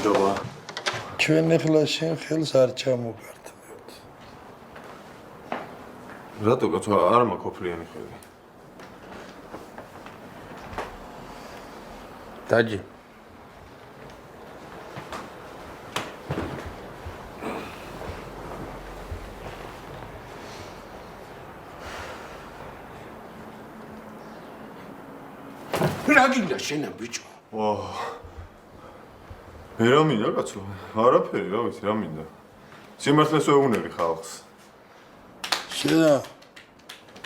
მადლობა. ჩვენ ახლა შენ ხელს არ ჩამოგართმევთ. რატო კაცო არ მაქვს ოფლიანი ხელი? დაჯი. რა გინდა შენა ბიჭო? მე რა მინდა კაცო? არაფერი, რა ვიცი, რა მინდა. სიმართლეს ვეუბნები ხალხს. შენა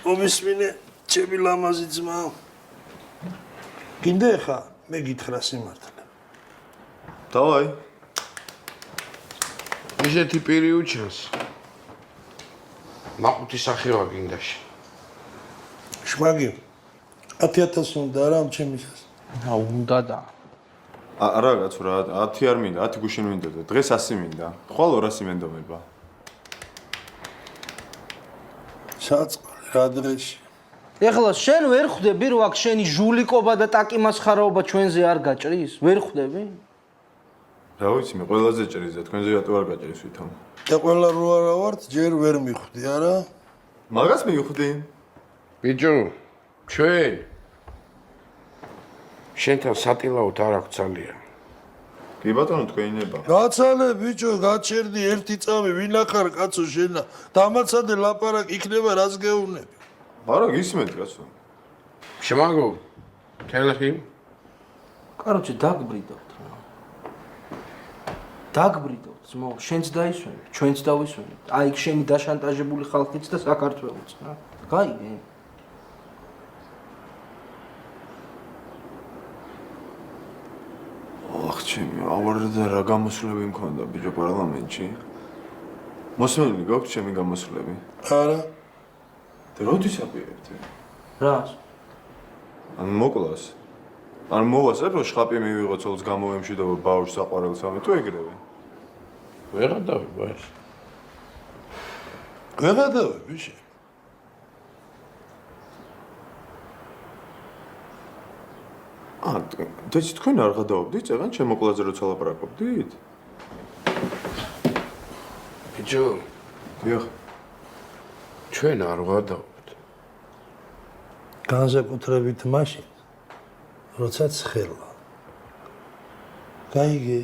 მომისმინე ჩემი ლამაზი ძმა. გინდა ხა მე გითხრა სიმართლე. დავაი. ისეთი პირი უჩენს. მაყუთი სახევა გინდაში. შმაგი 10,000 უნდა რა ამ ჩემისას. უნდა და. არა კაცო რა 10 არ მინდა, 10 გუშინ მინდა და დღეს 100 მინდა. ხვალ 200 მენდომება. საწყალი რა დღეში. ეხლა შენ ვერ ხვდები რომ აქ შენი ჟულიკობა და ტაკიმასხარაობა ჩვენზე არ გაჭრის? ვერ ხვდები? რა ვიცი მე ყველაზე ჭრის და თქვენზე რატო არ გაჭრის ვითომ? და ყველა რო არა ვართ ჯერ ვერ მიხვდი არა? მაგას მივხვდი. ბიჭო, ჩვენ შენთან სატილაოდ არ აქვს ძალიან. კი ბატონო თქვენინება. გაცალე ბიჭო, გაჩერდი ერთი წამი ვინახარ კაცო შენა. დამაცადე ლაპარაკ იქნება რას გეუბნები. არა გისმენთ კაცო. შემაგო. თელხი. კაროჩე დაგბრიდოთ რა. დაგბრიდოთ, ძმო, შენც დაისვენებ, ჩვენც დავისვენებთ. აი იქ შენი დაშანტაჟებული ხალხიც და საქართველოც რა. გაიგე? ჩემი ავარ და რა გამოსვლები მქონდა ბიჭო პარლამენტში? მოსმენილი გაქვს ჩემი გამოსვლები? არა. და როდის აპირებთ? რას? ან მოკლას? ან მოვასწრებ რომ შხაპი მივიღო ცოლს გამოვემშვიდობა ბავშვს საყვარელს ამე თუ ეგრევე? ვეღადავი ბაის. ვეღადავი ბიჭო. დეცი თქვენ არ გადაობდით წეგან ჩემ მოკლაზე როცა ლაპარაკობდით? ბიჭო, დიახ. ჩვენ არ ვადავთ. განსაკუთრებით მაშინ, როცა ცხელა. გაიგე?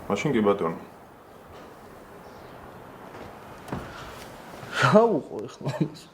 მაშინ კი ბატონო. რა უყო ეხლა ამას?